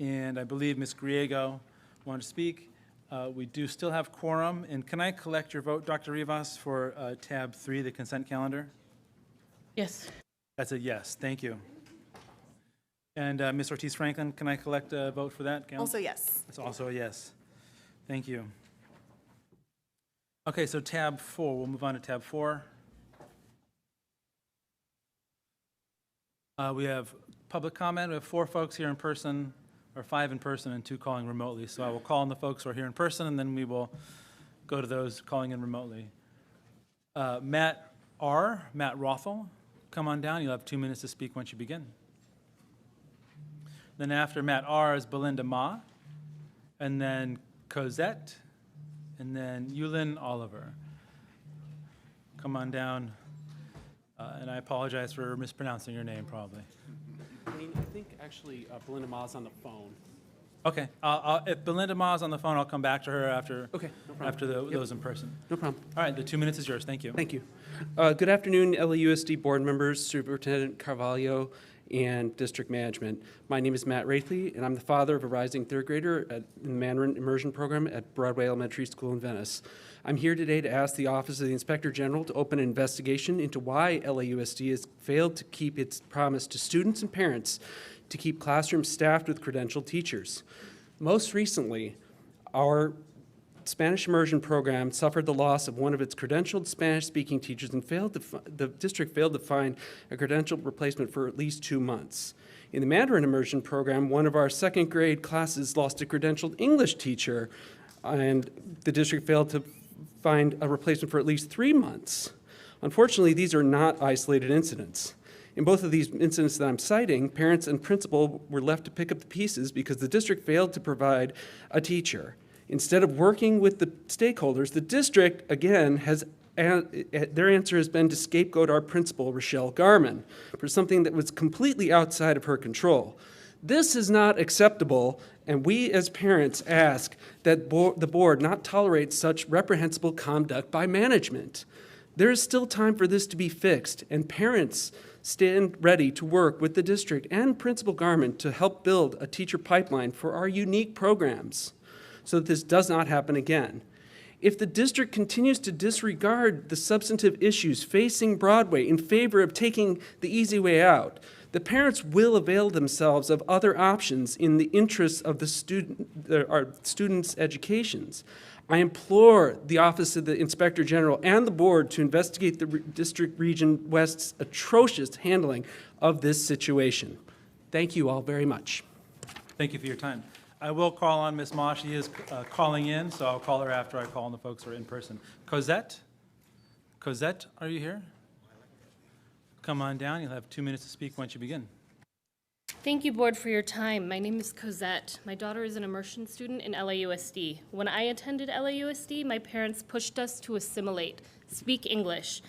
and I believe Ms. Griego wanted to speak. We do still have quorum, and can I collect your vote, Dr. Rivas, for tab 3, the consent calendar? Yes. That's a yes, thank you. And Ms. Ortiz-Franklin, can I collect a vote for that? Also yes. It's also a yes. Thank you. Okay, so tab 4, we'll move on to tab 4. We have public comment. We have 4 folks here in person, or 5 in person and 2 calling remotely. So I will call on the folks who are here in person, and then we will go to those calling in remotely. Matt Rothel, come on down. You'll have 2 minutes to speak once you begin. Then after Matt R. is Belinda Ma, and then Cosette, and then Yulin Oliver. Come on down. And I apologize for mispronouncing your name, probably. I think actually Belinda Ma's on the phone. Okay. If Belinda Ma is on the phone, I'll come back to her after, Okay, no problem. after those in person. No problem. All right, the 2 minutes is yours. Thank you. Thank you. Good afternoon, LAUSD board members, Superintendent Carvalho, and district management. My name is Matt Wraithley, and I'm the father of a rising third grader in the Mandarin Immersion Program at Broadway Elementary School in Venice. I'm here today to ask the Office of the Inspector General to open an investigation into why LAUSD has failed to keep its promise to students and parents to keep classrooms staffed with credentialed teachers. Most recently, our Spanish immersion program suffered the loss of one of its credentialed Spanish-speaking teachers, and the district failed to find a credentialed replacement for at least 2 months. In the Mandarin immersion program, one of our second grade classes lost a credentialed English teacher, and the district failed to find a replacement for at least 3 months. Unfortunately, these are not isolated incidents. In both of these incidents that I'm citing, parents and principal were left to pick up the pieces because the district failed to provide a teacher. Instead of working with the stakeholders, the district, again, their answer has been to scapegoat our principal, Rochelle Garman, for something that was completely outside of her control. This is not acceptable, and we as parents ask that the board not tolerate such reprehensible conduct by management. There is still time for this to be fixed, and parents stand ready to work with the district and Principal Garman to help build a teacher pipeline for our unique programs so that this does not happen again. If the district continues to disregard the substantive issues facing Broadway in favor of taking the easy way out, the parents will avail themselves of other options in the interests of our students' educations. I implore the Office of the Inspector General and the board to investigate the District Region West's atrocious handling of this situation. Thank you all very much. Thank you for your time. I will call on Ms. Ma. She is calling in, so I'll call her after I call on the folks who are in person. Cosette? Cosette, are you here? Come on down. You'll have 2 minutes to speak once you begin. Thank you, board, for your time. My name is Cosette. My daughter is an immersion student in LAUSD. When I attended LAUSD, my parents pushed us to assimilate, speak English.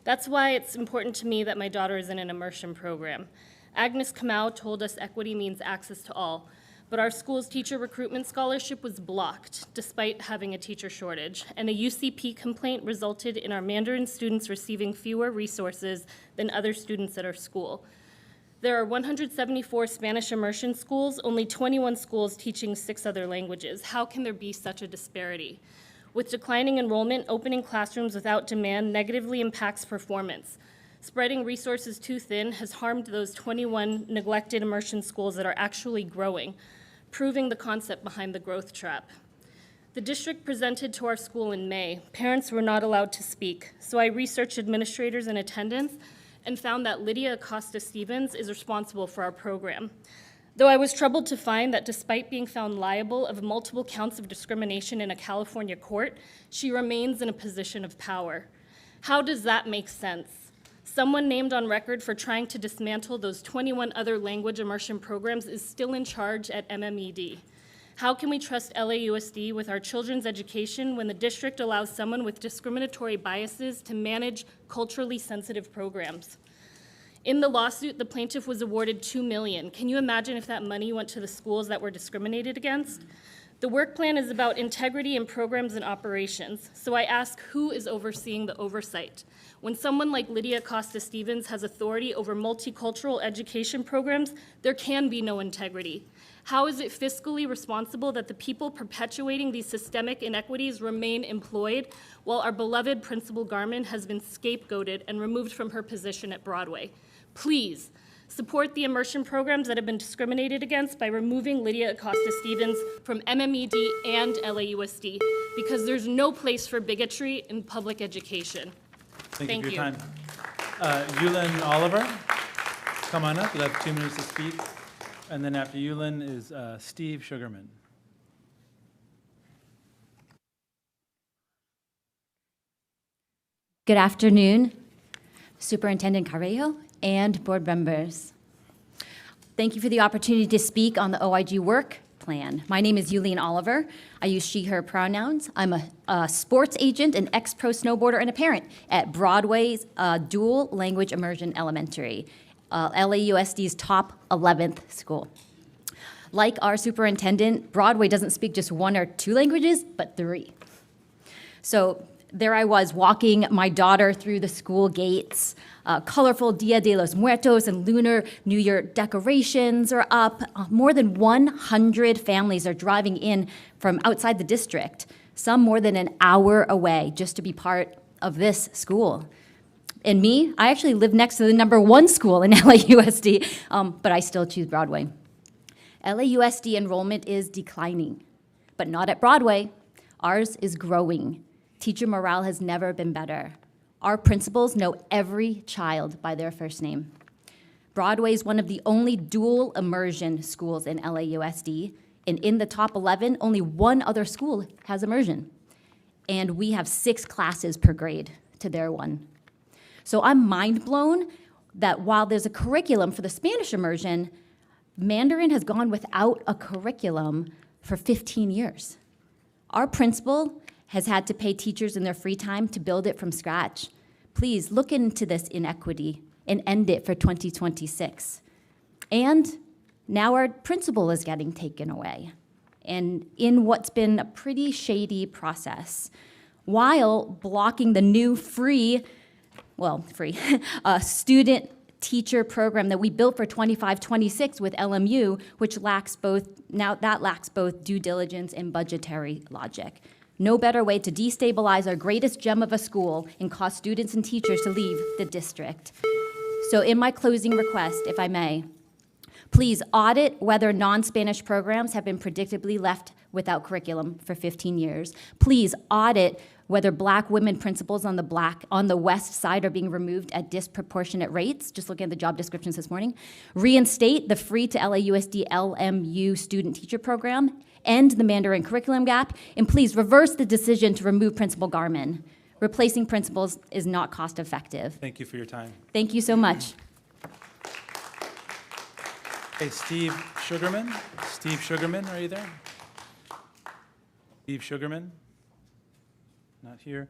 That's why it's important to me that my daughter is in an immersion program. Agnes Kamau told us equity means access to all, but our school's teacher recruitment scholarship was blocked despite having a teacher shortage, and a UCP complaint resulted in our Mandarin students receiving fewer resources than other students at our school. There are 174 Spanish immersion schools, only 21 schools teaching 6 other languages. How can there be such a disparity? With declining enrollment, opening classrooms without demand negatively impacts performance. Spreading resources too thin has harmed those 21 neglected immersion schools that are actually growing, proving the concept behind the growth trap. The district presented to our school in May. Parents were not allowed to speak, so I researched administrators in attendance and found that Lydia Acosta-Stevens is responsible for our program. Though I was troubled to find that despite being found liable of multiple counts of discrimination in a California court, she remains in a position of power. How does that make sense? Someone named on record for trying to dismantle those 21 other language immersion programs is still in charge at MMED. How can we trust LAUSD with our children's education when the district allows someone with discriminatory biases to manage culturally sensitive programs? In the lawsuit, the plaintiff was awarded $2 million. Can you imagine if that money went to the schools that were discriminated against? The work plan is about integrity in programs and operations, so I ask, who is overseeing the oversight? When someone like Lydia Acosta-Stevens has authority over multicultural education programs, there can be no integrity. How is it fiscally responsible that the people perpetuating these systemic inequities remain employed while our beloved Principal Garman has been scapegoated and removed from her position at Broadway? Please, support the immersion programs that have been discriminated against by removing Lydia Acosta-Stevens from MMED and LAUSD, because there's no place for bigotry in public education. Thank you for your time. Yulin Oliver, come on up. You'll have 2 minutes to speak. And then after Yulin is Steve Sugarman. Good afternoon, Superintendent Carrillo and board members. Thank you for the opportunity to speak on the OIG work plan. My name is Yulene Oliver. I use she, her pronouns. I'm a sports agent, an ex-pro snowboarder, and a parent at Broadway's Dual Language Immersion Elementary, LAUSD's top 11th school. Like our superintendent, Broadway doesn't speak just 1 or 2 languages, but 3. So there I was walking my daughter through the school gates. Colorful Dia de los Muertos and Lunar New Year decorations are up. More than 100 families are driving in from outside the district, some more than an hour away, just to be part of this school. And me, I actually live next to the #1 school in LAUSD, but I still choose Broadway. LAUSD enrollment is declining, but not at Broadway. Ours is growing. Teacher morale has never been better. Our principals know every child by their first name. Broadway is one of the only dual immersion schools in LAUSD, and in the top 11, only 1 other school has immersion. And we have 6 classes per grade to their 1. So I'm mind blown that while there's a curriculum for the Spanish immersion, Mandarin has gone without a curriculum for 15 years. Our principal has had to pay teachers in their free time to build it from scratch. Please look into this inequity and end it for 2026. And now our principal is getting taken away, and in what's been a pretty shady process, while blocking the new free student teacher program that we built for 25-26 with LMU, which lacks both due diligence and budgetary logic. No better way to destabilize our greatest gem of a school and cause students and teachers to leave the district. So in my closing request, if I may, please audit whether non-Spanish programs have been predictably left without curriculum for 15 years. Please audit whether Black women principals on the west side are being removed at disproportionate rates. Just looking at the job descriptions this morning. Reinstate the free to LAUSD LMU student teacher program. End the Mandarin curriculum gap. And please reverse the decision to remove Principal Garman. Replacing principals is not cost effective. Thank you for your time. Thank you so much. Hey, Steve Sugarman. Steve Sugarman, are you there? Steve Sugarman? Not here.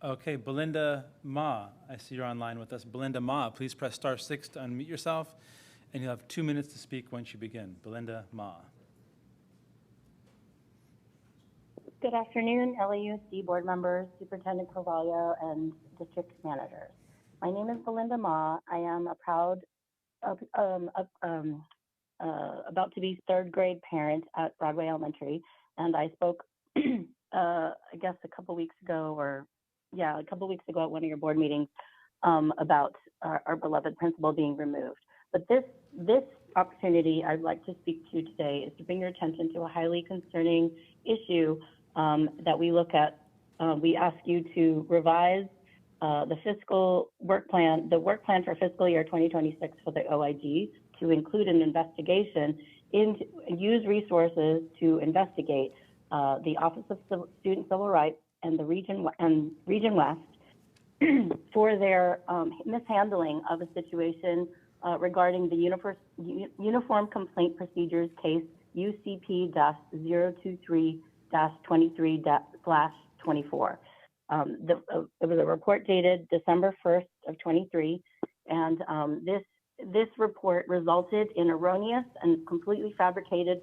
Okay, Belinda Ma, I see you're online with us. Belinda Ma, please press *6 to unmute yourself, and you'll have 2 minutes to speak once you begin. Belinda Ma. Good afternoon, LAUSD board members, Superintendent Carvalho, and district managers. My name is Belinda Ma. I am a proud, about to be 3rd grade parent at Broadway Elementary, and I spoke, I guess a couple weeks ago at one of your board meetings about our beloved principal being removed. But this opportunity I'd like to speak to today is to bring your attention to a highly concerning issue that we look at. We ask you to revise the fiscal work plan, for fiscal year 2026 for the OIG, to include an investigation into use resources to investigate the Office of Student Civil Rights and the Region West for their mishandling of a situation regarding the Uniform Complaint Procedures case UCP-023-23/24. It was a report dated December 1st of 23, and this report resulted in erroneous and completely fabricated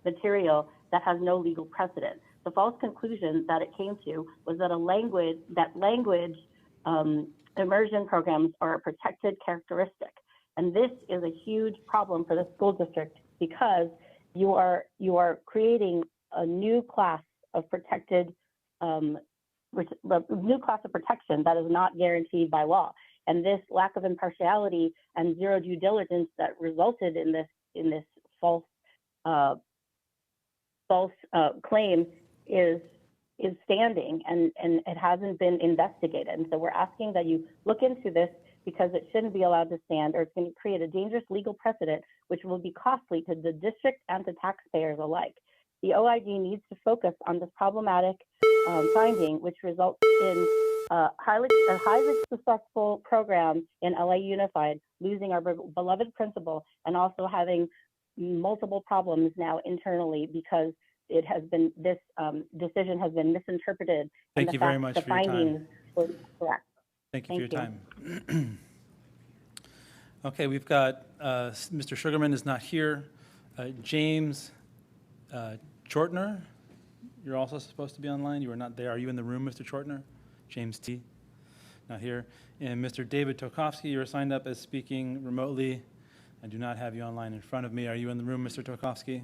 material that has no legal precedent. The false conclusion that it came to was that language immersion programs are a protected characteristic. And this is a huge problem for the school district because you are creating a new class of protected, new class of protection that is not guaranteed by law. And this lack of impartiality and zero due diligence that resulted in this false claim is standing, and it hasn't been investigated. And so we're asking that you look into this, because it shouldn't be allowed to stand, or it's going to create a dangerous legal precedent, which will be costly to the district and to taxpayers alike. The OIG needs to focus on this problematic finding, which results in a highly successful program in LA Unified, losing our beloved principal, and also having multiple problems now internally because it has been, this decision has been misinterpreted. Thank you very much for your time. The findings were correct. Thank you for your time. Okay, we've got Mr. Sugarman is not here. James Chortner, you're also supposed to be online. You are not there. Are you in the room, Mr. Chortner? James T. Not here. And Mr. David Tokovsky, you're signed up as speaking remotely. I do not have you online in front of me. Are you in the room, Mr. Tokovsky?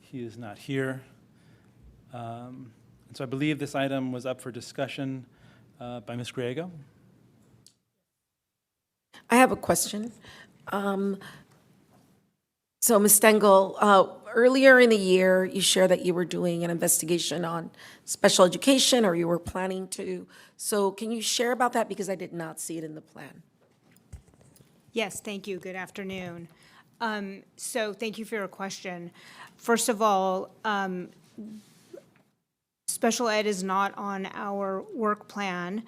He is not here. And so I believe this item was up for discussion by Ms. Griego. I have a question. So, Ms. Stengel, earlier in the year, you shared that you were doing an investigation on special education, or you were planning to. So can you share about that? Because I did not see it in the plan. Yes, thank you. Good afternoon. So thank you for your question. First of all, special ed is not on our work plan.